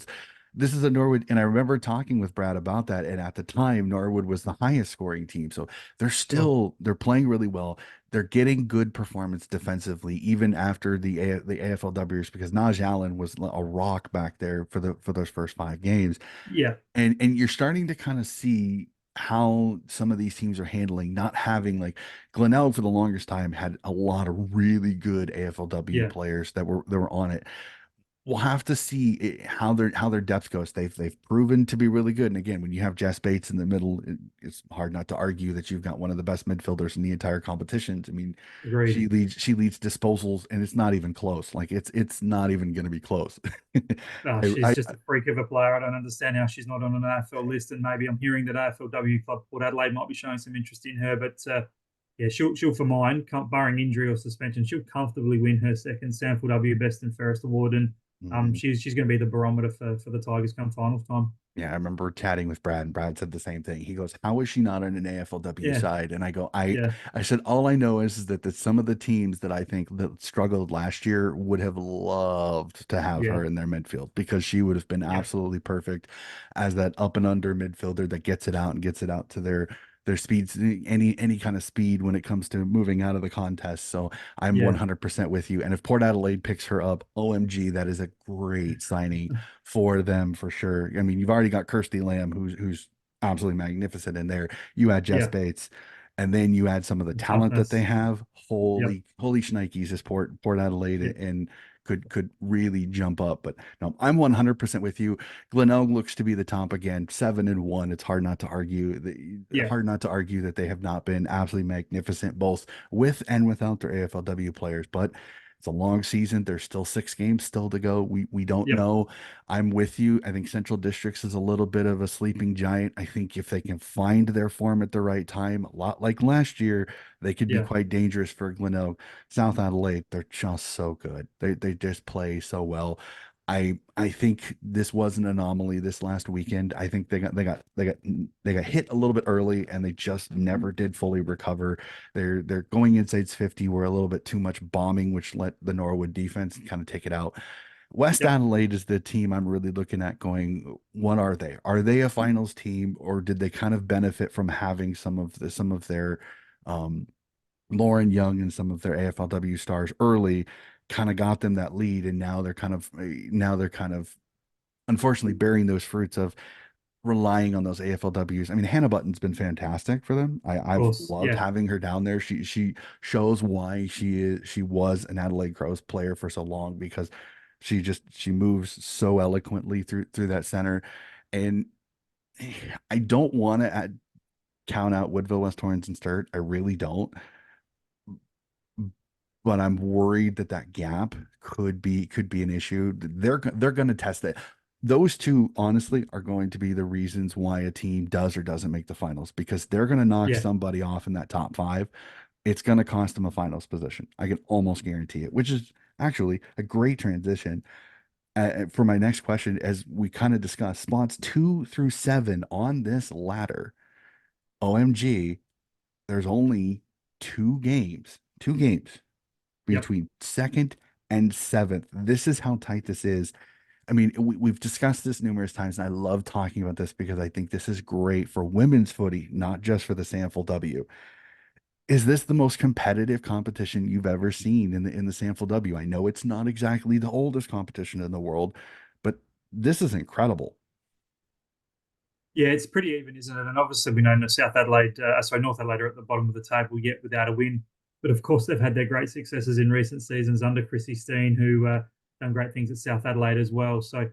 this is a Norwood, and I remember talking with Brad about that. And at the time, Norwood was the highest scoring team. So sure. they're playing really well. They're getting good performance defensively, even after the AFLWs, because Naj Allen was a rock back there for those first 5 games. Yeah, And you're starting to kind of see how some of these teams are handling not having like Glenelg for the longest time had a lot of really good AFLW yeah, players that were on it. We'll have to see how their depth goes. They've proven to be really good. And again, when you have Jess Bates in the middle, it's hard not to argue that you've got one of the best midfielders in the entire competition. I mean, agreed. she leads disposals, and it's not even close. Like it's not even going to be close. Oh, I, she's I just a freak of a player. I don't understand how she's not on an AFL list. And maybe I'm hearing that AFLW club Port Adelaide might be showing some interest in her. But yeah, she'll for mine, barring injury or suspension, she'll comfortably win her second SANFL W Best and Fairest award. And Mhm. She's going to be the barometer for the Tigers come finals time. Yeah, I remember chatting with Brad, and Brad said the same thing. He goes, "How is she not on an AFLW Yeah, side?" And I go, yeah, I said, all I know is that some of the teams that I think that struggled last year would have loved to have yeah, her in their midfield because she would have been yeah, absolutely perfect as that up and under midfielder that gets it out and gets it out to their speeds, any kind of speed when it comes to moving out of the contest. So I'm yeah, 100% with you. And if Port Adelaide picks her up, OMG, that is a great signing for them for sure. I mean, you've already got Kirsty Lamb, who's absolutely magnificent in there. You add Jess yeah. Bates, and then you add some of the And talent that they toughness. have. Yep, Holy shnikes, is Port Adelaide yep, and could really jump up. But no, I'm 100% with you. Glenelg looks to be the top again, 7-1. It's hard not to argue. yeah, Hard not to argue that they have not been absolutely magnificent, both with and without their AFLW players. But it's a long season. There's still 6 games still to go. We don't yep, know. I'm with you. I think Central Districts is a little bit of a sleeping giant. I think if they can find their form at the right time, a lot like last year, they could be yeah, quite dangerous for Glenelg. South Adelaide, they're just so good. They just play so well. I think this was an anomaly this last weekend. I think they got hit a little bit early and they just never did fully recover. They're going inside 50 were a little bit too much bombing, which let the Norwood defense kind of take it out. West yep, Adelaide is the team I'm really looking at going, what are they? Are they a finals team or did they kind of benefit from having some of their um Lauren Young and some of their AFLW stars early kind of got them that lead and now they're kind of unfortunately bearing those fruits of relying on those AFLWs. I mean, Hannah Button's been fantastic for them. of I've course, loved yeah, having her down there. She shows why she was an Adelaide Crows player for so long because she moves so eloquently through that center. And I don't want to count out Woodville, West Torrens, and Sturt. I really don't, but I'm worried that that gap could be an issue. They're going to test it. Those two, honestly, are going to be the reasons why a team does or doesn't make the finals because they're going to knock yeah, somebody off in that top five. It's going to cost them a finals position. I can almost guarantee it, which is actually a great transition for my next question. As we kind of discussed, spots 2 through 7 on this ladder. OMG, there's only two games yep, between second and seventh. This is how tight this is. I mean, we've discussed this numerous times, and I love talking about this because I think this is great for women's footy, not just for the SANFL W. Is this the most competitive competition you've ever seen in the SANFL W? I know it's not exactly the oldest competition in the world, but this is incredible. yeah. It's pretty even, isn't it? And obviously, we know South Adelaide, sorry, North Adelaide are at the bottom of the table yet without a win. But of course, they've had their great successes in recent seasons under Chrissy Steen, who done great things at South Adelaide as well. So,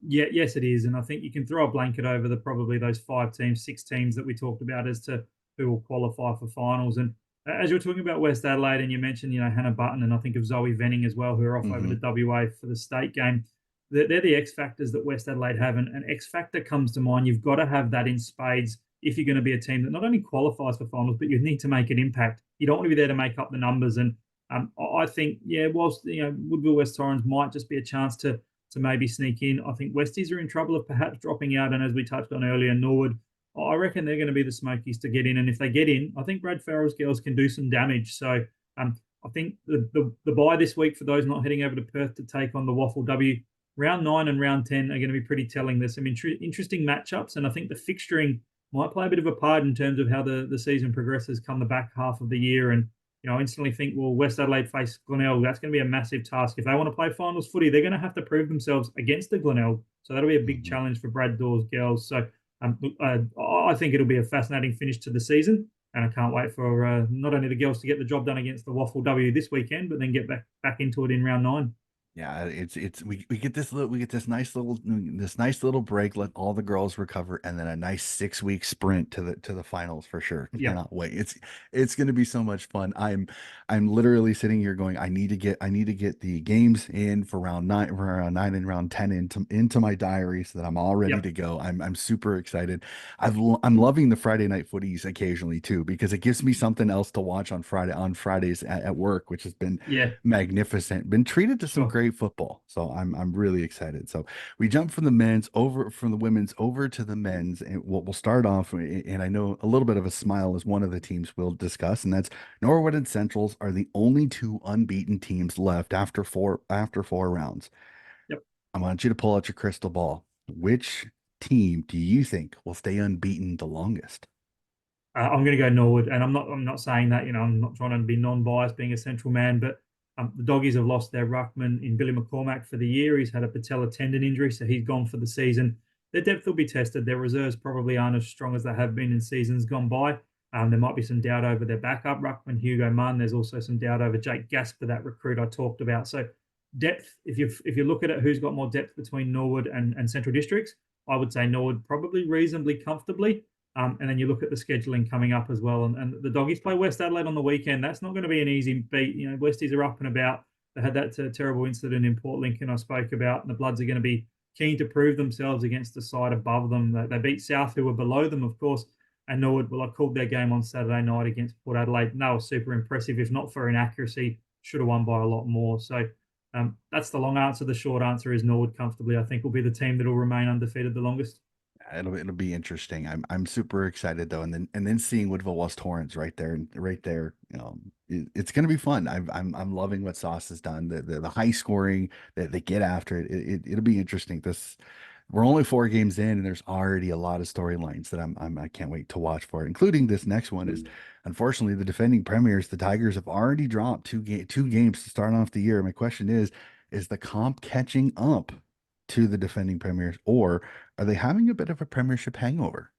yeah, yes, it is. And I think you can throw a blanket over the probably those 5 teams, 6 teams that we talked about as to who will qualify for finals. And as you were talking about West Adelaide, and you mentioned, Hannah Button, and I think of Zoe Venning as well, who are off over to Hmm. WA for the state game. They're the X factors that West Adelaide have, and an X factor comes to mind. You've got to have that in spades if you're going to be a team that not only qualifies for finals, but you need to make an impact. You don't want to be there to make up the numbers. And I think, yeah, whilst Woodville West Torrens might just be a chance to maybe sneak in, I think Westies are in trouble of perhaps dropping out. And as we touched on earlier, Norwood, I reckon they're going to be the Smokies to get in. And if they get in, I think Brad Farrell's girls can do some damage. So I think the bye this week for those not heading over to Perth to take on the Waffle W, round 9 and round 10 are going to be pretty telling. There's some interesting matchups, and I think the fixturing might play a bit of a part in terms of how the season progresses come the back half of the year. And I instantly think, well, West Adelaide face Glenelg. That's going to be a massive task. If they want to play finals footy, they're going to have to prove themselves against the Glenelg. So that'll be a big Hmm. challenge for Brad Dawes girls. So I think it'll be a fascinating finish to the season. And I can't wait for not only the girls to get the job done against the Waffle W this weekend, but then get back into it in round 9. Yeah, it's we get we get this nice little break, let all the girls recover, and then a nice 6 week sprint to the finals for sure. Yep. Cannot wait. It's gonna be so much fun. I'm literally sitting here going, I need to get the games in for round 9 and round 10 into my diary so that I'm all ready Yep. to go. I'm super excited. I'm loving the Friday night footies occasionally too, because it gives me something else to watch on Fridays at work, which has been Yeah. magnificent. Been treated to some Sure. great football. So I'm really excited. So we jump from the men's over from the women's over to the men's, and we'll start off. And I know a little bit of a smile is one of the teams we'll discuss, and that's Norwood and Centrals are the only two unbeaten teams left after four rounds. Yep. I want you to pull out your crystal ball. Which team do you think will stay unbeaten the longest? I'm going to go Norwood, and I'm not saying that, I'm not trying to be non-biased, being a central man, but the doggies have lost their ruckman in Billy McCormack for the year. He's had a patella tendon injury, so he's gone for the season. Their depth will be tested. Their reserves probably aren't as strong as they have been in seasons gone by. There might be some doubt over their backup ruckman, Hugo Munn. There's also some doubt over Jake Gasper, that recruit I talked about. So depth, if you look at it, who's got more depth between Norwood and Central Districts, I would say Norwood probably reasonably comfortably. And then you look at the scheduling coming up as well. And the doggies play West Adelaide on the weekend. That's not going to be an easy beat. Westies are up and about. They had that terrible incident in Port Lincoln I spoke about. And the Bloods are going to be keen to prove themselves against the side above them. They beat South, who were below them, of course. And Norwood, well, I called their game on Saturday night against Port Adelaide. And they were super impressive. If not for inaccuracy, should have won by a lot more. So that's the long answer. The short answer is Norwood comfortably, I think, will be the team that will remain undefeated the longest. It'll be interesting. I'm super excited though, and then seeing Woodville West Torrens right there. It's going to be fun. I'm loving what Sauce has done. The high scoring that they get after it. It'll be interesting. We're only 4 games in, and there's already a lot of storylines that I can't wait to watch for it. Including this next one is, unfortunately, the defending premiers, the Tigers, have already dropped two games to start off the year. My question is the comp catching up to the defending premiers, or are they having a bit of a premiership hangover?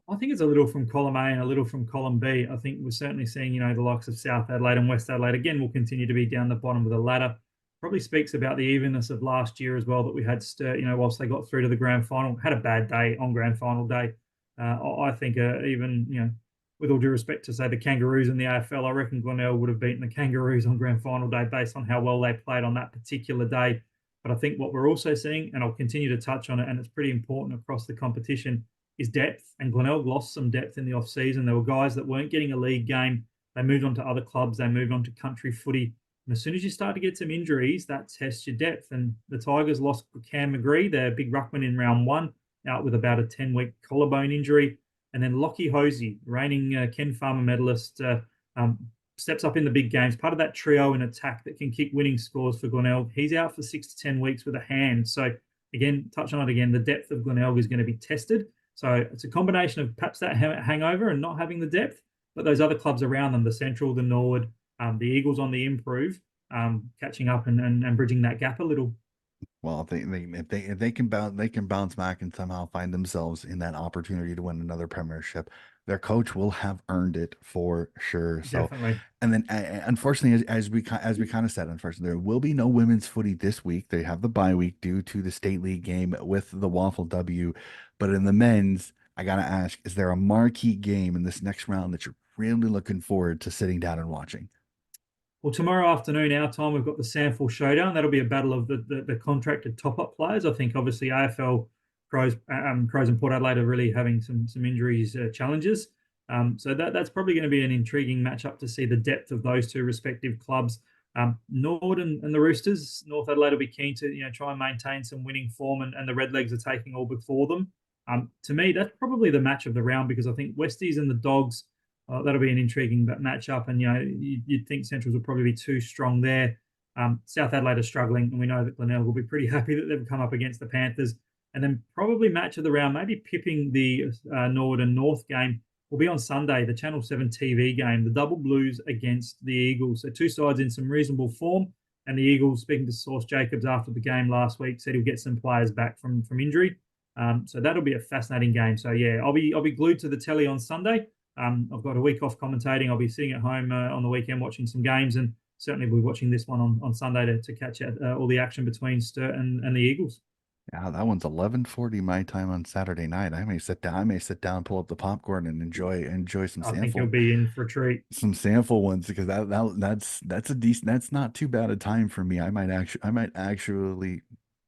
I think it's a little from column A and a little from column B. I think we're certainly seeing, the likes of South Adelaide and West Adelaide again will continue to be down the bottom of the ladder. Probably speaks about the evenness of last year as well, that we had Sturt, whilst they got through to the grand final, had a bad day on grand final day. I think even, with all due respect to say the Kangaroos in the AFL, I reckon Glenelg would have beaten the Kangaroos on grand final day based on how well they played on that particular day. But I think what we're also seeing, and I'll continue to touch on it, and it's pretty important across the competition, is depth. And Glenelg lost some depth in the off season. There were guys that weren't getting a league game. They moved on to other clubs. They moved on to country footy. And as soon as you start to get some injuries, that tests your depth. And the Tigers lost Cam McGree, their big ruckman in round one, out with about a 10-week collarbone injury. And then Lockie Hosey, reigning Ken Farmer medalist, um, steps up in the big games, part of that trio in attack that can kick winning scores for Glenelg. He's out for 6 to 10 weeks with a hand. So again, touch on it again, the depth of Glenelg is going to be tested. So it's a combination of perhaps that hangover and not having the depth, but those other clubs around them, the Central, the Norwood, the Eagles on the improve, catching up and bridging that gap a little. Well, if they can bounce back and somehow find themselves in that opportunity to win another premiership, their coach will have earned it for sure. So, Definitely. and then unfortunately, as we kind of said, unfortunately, there will be no women's footy this week. They have the bye week due to the state league game with the Waffle W. But in the men's, I gotta ask, is there a marquee game in this next round that you're really looking forward to sitting down and watching? Well, tomorrow afternoon, our time, we've got the SANFL showdown. That'll be a battle of the contracted top-up players. I think obviously AFL Crows and Port Adelaide are really having some injuries challenges. So that's probably going to be an intriguing matchup to see the depth of those two respective clubs. Nord and the Roosters, North Adelaide will be keen to try and maintain some winning form, and the Redlegs are taking all before them. To me, that's probably the match of the round, because I think Westies and the Dogs, that'll be an intriguing matchup. And you'd think Centrals will probably be too strong there. South Adelaide are struggling, and we know that Glenelg will be pretty happy that they've come up against the Panthers. And then probably match of the round, maybe pipping the Norwood and North game, will be on Sunday, the Channel 7 TV game, the Double Blues against the Eagles. So two sides in some reasonable form. And the Eagles, speaking to Source Jacobs after the game last week, said he'll get some players back from injury. So that'll be a fascinating game. So yeah, I'll be glued to the telly on Sunday. I've got a week off commentating. I'll be sitting at home on the weekend watching some games, and certainly we'll be watching this one on Sunday to catch all the action between Sturt and the Eagles. Yeah, that one's 11:40 my time on Saturday night. I may sit down, pull up the popcorn, and enjoy some I think you'll sample be in for a treat. some sample ones, because that's a decent, that's not too bad a time for me. I might actually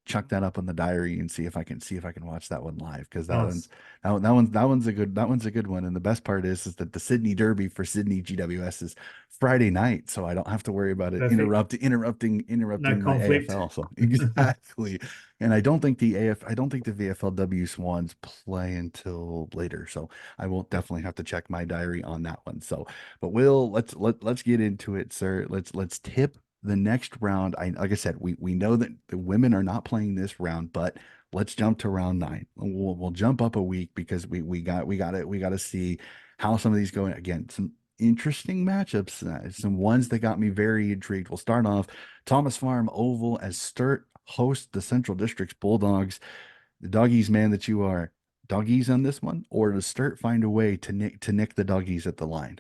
chuck that up on the diary and see if I can watch that one live because Nice. that one's a good one. And the best part is that the Sydney Derby for Sydney GWS is Friday night, so I don't have to worry about it Perfect. No interrupting my conflict. AFL. So exactly. And I don't think the VFLW Swans play until later. So I will definitely have to check my diary on that one. So, but let's get into it, sir. Let's tip the next round. Like I said, we know that the women are not playing this round, but let's jump to round nine. We'll jump up a week because we got to see how some of these go. Again, some interesting matchups, some ones that got me very intrigued. We'll start off Thomas Farm Oval as Sturt host the Central District's Bulldogs. The doggies man that you are. Doggies on this one, or does Sturt find a way to nick the doggies at the line?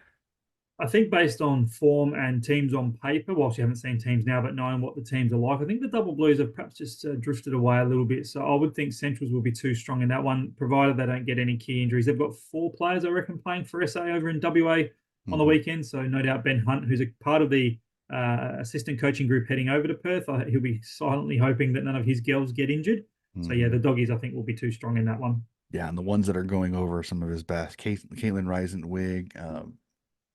I think based on form and teams on paper, whilst you haven't seen teams now, but knowing what the teams are like, I think the Double Blues have perhaps just drifted away a little bit. So I would think Centrals will be too strong in that one, provided they don't get any key injuries. They've got 4 players, I reckon, playing for SA over in WA on the Hmm. weekend. So no doubt Ben Hunt, who's a part of the assistant coaching group heading over to Perth, he'll be silently hoping that none of his girls get injured. So yeah, Hmm. the doggies I think will be too strong in that one. Yeah, and the ones that are going over some of his best, Caitlin Reisenwig,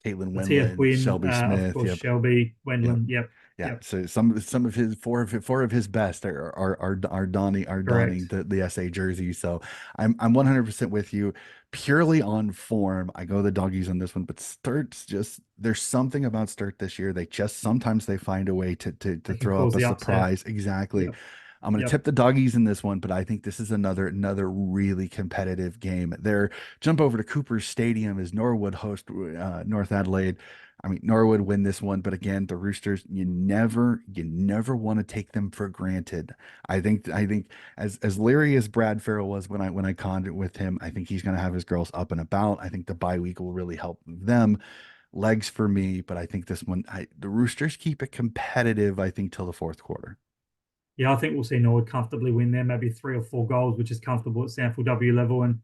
Caitlin Tia Wendland, Quinn, Shelby of Smith. course, Yep, Shelby, yep. Wendland. Yep, Yeah, yep, so some of his four of his best are donning correct. the SA jersey. So I'm 100% with you. Purely on form, I go the doggies on this one, but Sturt's just there's something about Sturt this year. They just sometimes they find a way to They can throw up cause a the upset. surprise. Exactly. Yep. I'm going to Yep. tip the doggies in this one, but I think this is another really competitive game. There, jump over to Cooper's Stadium as Norwood host North Adelaide. I mean, Norwood win this one, but again, the Roosters, you never want to take them for granted. I think as leery as Brad Farrell was when I conned it with him, I think he's going to have his girls up and about. I think the bye week will really help them. Legs for me, but I think this one, the Roosters keep it competitive. I think till the fourth quarter. Yeah, I think we'll see Norwood comfortably win there, maybe 3 or 4 goals, which is comfortable at SANFL W level. And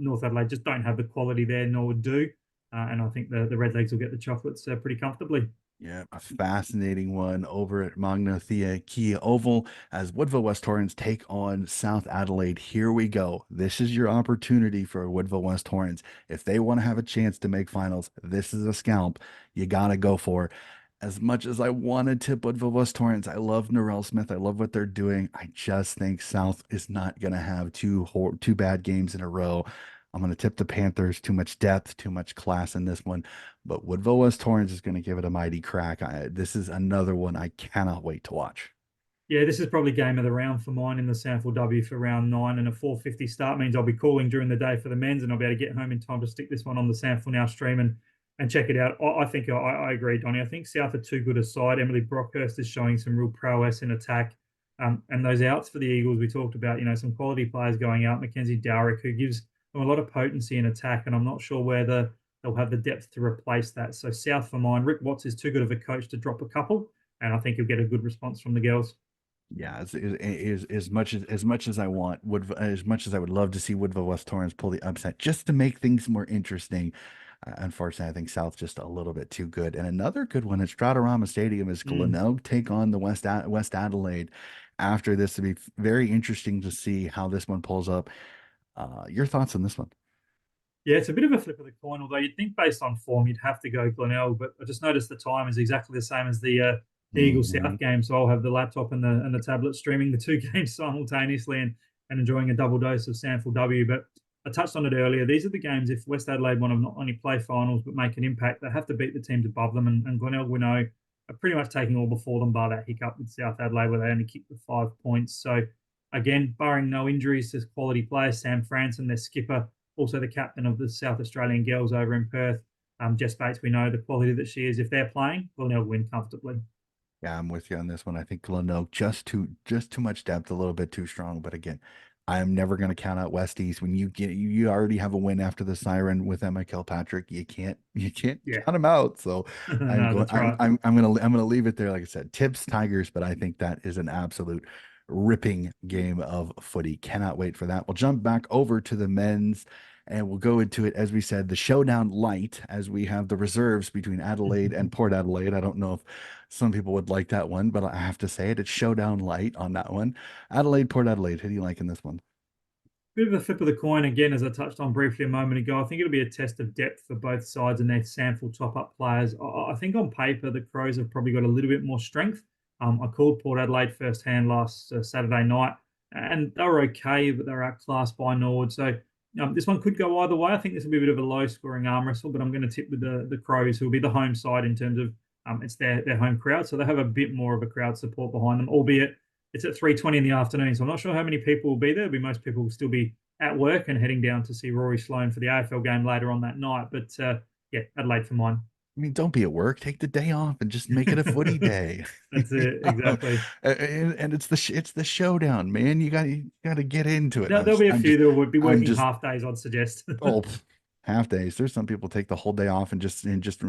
North Adelaide just don't have the quality there, Norwood do. And I think the Redlegs will get the chocolates pretty comfortably. Yeah, a fascinating one over at Magna Thea Kia Oval as Woodville West Torrens take on South Adelaide. Here we go. This is your opportunity for Woodville West Torrens. If they want to have a chance to make finals, this is a scalp you got to go for. As much as I want to tip Woodville West Torrens, I love Narelle Smith. I love what they're doing. I just think South is not going to have two bad games in a row. I'm going to tip the Panthers. Too much depth, too much class in this one. But Woodville West Torrens is going to give it a mighty crack. This is another one I cannot wait to watch. Yeah, this is probably game of the round for mine in the SANFL W for round 9. And a 4:50 start means I'll be calling during the day for the men's and I'll be able to get home in time to stick this one on the SANFL Now stream and check it out. I think I agree, Donny. I think South are too good a side. Emily Brockhurst is showing some real prowess in attack. And those outs for the Eagles, we talked about, some quality players going out. Mackenzie Dowrick, who gives them a lot of potency in attack. And I'm not sure whether they'll have the depth to replace that. So South for mine, Rick Watts is too good of a coach to drop a couple. And I think he'll get a good response from the girls. Yeah, as much as I want as much as I would love to see Woodville West Torrens pull the upset just to make things more interesting. Unfortunately, I think South just a little bit too good. And another good one at Stratorama Stadium is Mm. Glenelg take on the West Adelaide. After this, to be very interesting to see how this one pulls up. Your thoughts on this one? Yeah, it's a bit of a flip of the coin, although you'd think based on form you'd have to go Glenelg, but I just noticed the time is exactly the same as the Eagles Hmm. South game, so I'll have the laptop and the tablet streaming the two games simultaneously and enjoying a double dose of SANFL W. But I touched on it earlier. These are the games if West Adelaide want to not only play finals but make an impact, they have to beat the teams above them. And Glenelg, we know, are pretty much taking all before them by that hiccup with South Adelaide where they only kicked the 5 points. So again, barring no injuries to quality players, Sam Franson, their skipper, also the captain of the South Australian girls over in Perth. Jess Bates, we know the quality that she is. If they're playing, they'll win comfortably. Yeah, I'm with you on this one. I think Glenelg just too much depth, a little bit too strong. But again, I am never going to count out Westies. When you already have a win after the siren with Emma Kilpatrick, you can't Yeah, count them out. So no, that's right. I'm gonna leave it there. Like I said, tips Tigers, but I think that is an absolute ripping game of footy. Cannot wait for that. We'll jump back over to the men's And we'll go into it, as we said, the showdown light, as we have the reserves between Adelaide and Port Adelaide. I don't know if some people would like that one, but I have to say it. It's showdown light on that one. Adelaide, Port Adelaide. Who do you like in this one? Bit of a flip of the coin again, as I touched on briefly a moment ago. I think it'll be a test of depth for both sides and their SANFL top-up players. I think on paper the Crows have probably got a little bit more strength. I called Port Adelaide firsthand last Saturday night, and they were okay, but they were outclassed by Norwood. So this one could go either way. I think this will be a bit of a low-scoring arm wrestle, but I'm going to tip with the Crows, who will be the home side in terms of it's their home crowd, so they have a bit more of a crowd support behind them, albeit it's at 3:20 in the afternoon, so I'm not sure how many people will be there. Most people will still be at work and heading down to see Rory Sloane for the AFL game later on that night. But yeah, Adelaide for mine. I mean, don't be at work. Take the day off and just make it a footy day. That's it, exactly. And it's the showdown, man. You got to get into it. There'll be a few that would be I'm working just half days, I'd suggest. oh, half days. There's some people take the whole day off and just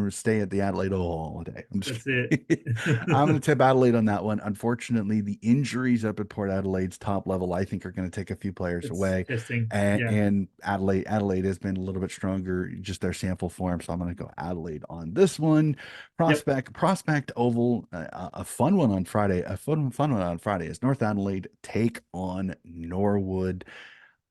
stay at the Adelaide all day. I'm just That's it. I'm going to tip Adelaide on that one. Unfortunately, the injuries up at Port Adelaide's top level, I think, are going to take a few players It's away. testing. And, Yeah. and Adelaide has been a little bit stronger, just their sample form. So I'm going to go Adelaide on this one. Yep. Prospect Oval, a fun one on Friday. A fun one on Friday is North Adelaide take on Norwood.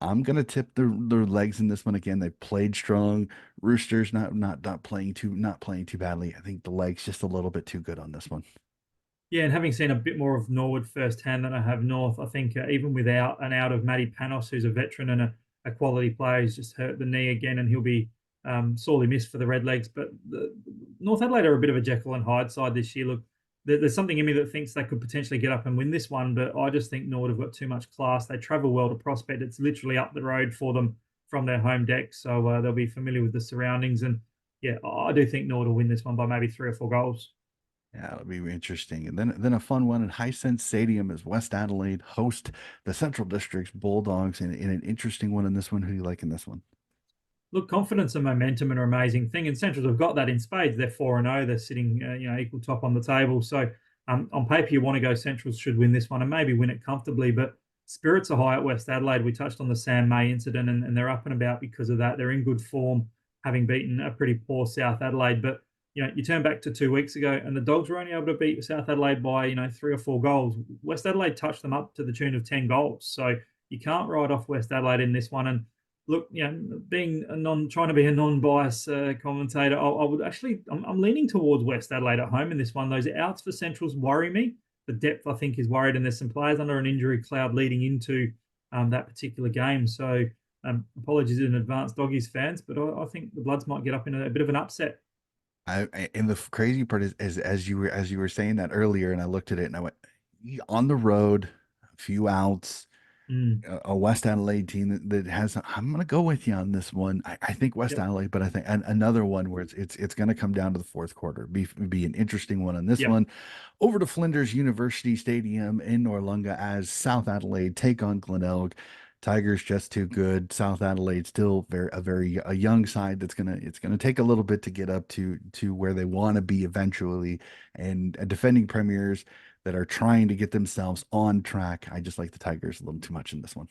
I'm gonna tip their legs in this one again. They played strong. Roosters not playing too badly. I think the legs just a little bit too good on this one. Yeah, and having seen a bit more of Norwood firsthand than I have North, I think even without an out of Matty Panos, who's a veteran and a quality player, he's just hurt the knee again, and he'll be sorely missed for the Redlegs. But North Adelaide are a bit of a Jekyll and Hyde side this year. Look, there's something in me that thinks they could potentially get up and win this one, but I just think Norwood have got too much class. They travel well to Prospect. It's literally up the road for them from their home deck, so they'll be familiar with the surroundings. And yeah, I do think Norwood will win this one by maybe 3 or 4 goals. Yeah, it'll be interesting. And then a fun one at Hisense Stadium as West Adelaide host the Central District's Bulldogs in an interesting one in this one. Who do you like in this one? Look, confidence and momentum are an amazing thing, and Central have got that in spades. They're 4-0. They're sitting, equal top on the table. So, on paper, you want to go Central should win this one and maybe win it comfortably. But spirits are high at West Adelaide. We touched on the Sam May incident, and they're up and about because of that. They're in good form, having beaten a pretty poor South Adelaide. But you turn back to 2 weeks ago, and the Dogs were only able to beat South Adelaide by 3 or 4 goals. West Adelaide touched them up to the tune of 10 goals. So you can't write off West Adelaide in this one. And look, being trying to be a non-biased commentator, I would actually, I'm leaning towards West Adelaide at home in this one. Those outs for Centrals worry me. The depth, I think, is worried, and there's some players under an injury cloud leading into that particular game. So, apologies in advance, Doggies fans, but I think the Bloods might get up in a bit of an upset. And the crazy part is as you were saying that earlier, and I looked at it and I went on the road, a few outs. Mm, A West Adelaide team that has. I'm going to go with you on this one. I think West yep, Adelaide, but I think another one where it's going to come down to the fourth quarter. Be an interesting one on this yep. one. Over to Flinders University Stadium in Norlunga as South Adelaide take on Glenelg. Tigers just too good. South Adelaide still a young side that's gonna take a little bit to get up to where they want to be eventually, and defending premiers that are trying to get themselves on track. I just like the Tigers a little too much in this one.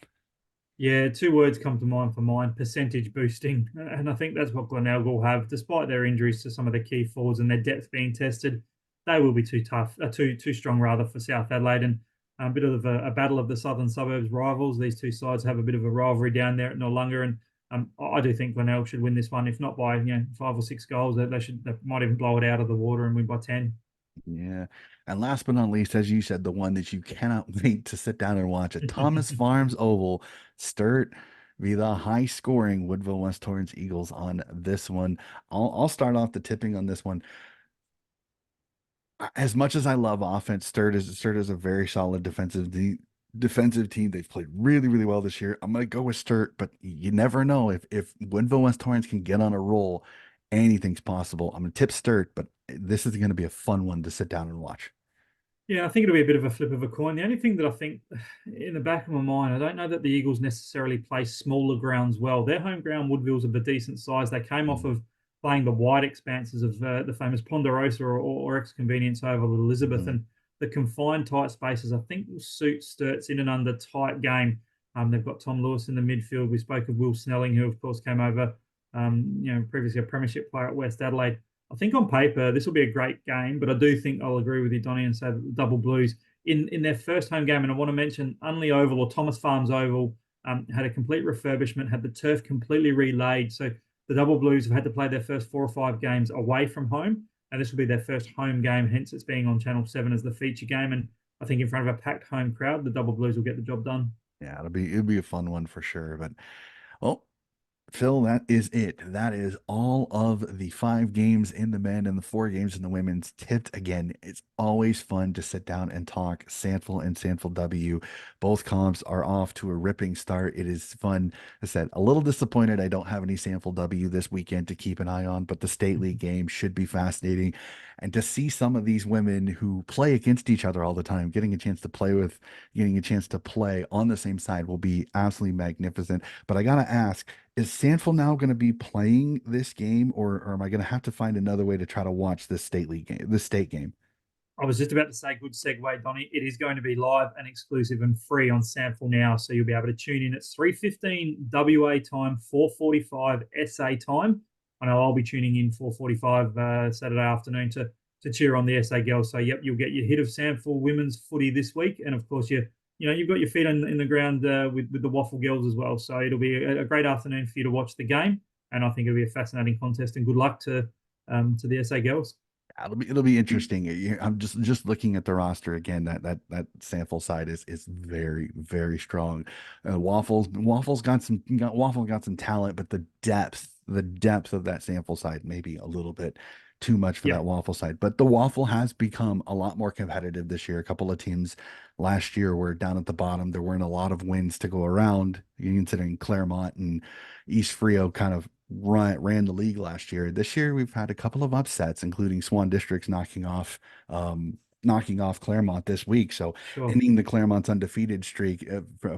Yeah, 2 words come to mind for mine: percentage boosting. And I think that's what Glenelg will have, despite their injuries to some of the key forwards and their depth being tested. They will be too tough, too strong rather for South Adelaide, and a bit of a battle of the southern suburbs rivals. These two sides have a bit of a rivalry down there at Noarlunga, and I do think Glenelg should win this one, if not by 5 or 6 goals. They might even blow it out of the water and win by 10. Yeah. And last but not least, as you said, the one that you cannot wait to sit down and watch at Thomas Farms Oval, Sturt be the high scoring Woodville West Torrens Eagles on this one. I'll start off the tipping on this one. As much as I love offense, Sturt is a very solid defensive team. They've played really, really well this year. I'm gonna go with Sturt, but you never know if Woodville West Torrens can get on a roll, anything's possible. I'm gonna tip Sturt, but this is gonna be a fun one to sit down and watch. Yeah, I think it'll be a bit of a flip of a coin. The only thing that I think in the back of my mind, I don't know that the Eagles necessarily play smaller grounds well. Their home ground, Woodville's of a decent size. They came off of playing the wide expanses of the famous Ponderosa or ex-convenience oval at Elizabeth, Mhm. and the confined tight spaces, I think, will suit Sturt's in and under tight game. They've got Tom Lewis in the midfield. We spoke of Will Snelling, who of course came over, previously a premiership player at West Adelaide. I think on paper this will be a great game, but I do think I'll agree with you, Donny, and say that the Double Blues in their first home game, and I want to mention Unley Oval or Thomas Farms Oval had a complete refurbishment, had the turf completely relaid. So the Double Blues have had to play their first 4 or 5 games away from home, and this will be their first home game. Hence, it's being on Channel 7 as the feature game. And I think in front of a packed home crowd, the Double Blues will get the job done. Yeah, it'll be a fun one for sure. But well, Phil, that is it. That is all of the 5 games in the men and the 4 games in the women's tipped. Again, it's always fun to sit down and talk SANFL and SANFL W. Both comps are off to a ripping start. It is fun. I said, a little disappointed I don't have any SANFL W this weekend to keep an eye on, but the state league game should be fascinating. And to see some of these women who play against each other all the time, getting a chance to play on the same side will be absolutely magnificent. But I gotta ask, is Sanford now going to be playing this game, or am I going to have to find another way to try to watch this state league game, this state game? I was just about to say, good segue, Donny. It is going to be live and exclusive and free on SANFL now, so you'll be able to tune in at 3:15 WA time, 4:45 SA time. I know I'll be tuning in 4:45 Saturday afternoon to cheer on the SA girls. So yep, you'll get your hit of SANFL women's footy this week, and of course you've got your feet in the ground with the Waffle girls as well. So it'll be a great afternoon for you to watch the game, and I think it'll be a fascinating contest. And good luck to the SA girls. It'll be interesting. I'm just looking at the roster again. That sample side is very very strong. Waffles got some talent, but the depth of that sample side maybe a little bit too much for Yeah, that waffle side. But the waffle has become a lot more competitive this year. A couple of teams last year were down at the bottom. There weren't a lot of wins to go around. Considering Claremont and East Frio kind of ran the league last year. This year we've had a couple of upsets, including Swan Districts knocking off Claremont this week. So sure. ending the Claremont's undefeated streak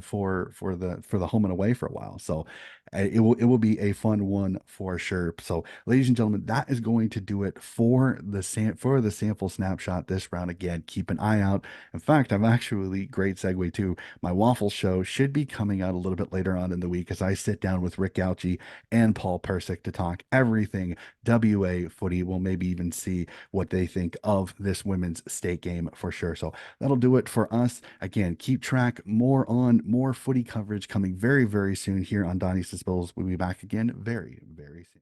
for the home and away for a while. So it will be a fun one for sure. So ladies and gentlemen, that is going to do it for the sample snapshot this round. Again, keep an eye out. In fact, I'm actually great segue too. My waffle show should be coming out a little bit later on in the week as I sit down with Rick Gauchi and Paul Persick to talk everything WA footy. We'll maybe even see what they think of this women's state game for sure. So that'll do it for us. Again, keep track more footy coverage coming very, very soon here on Donnie's Disposals. We'll be back again very, very soon.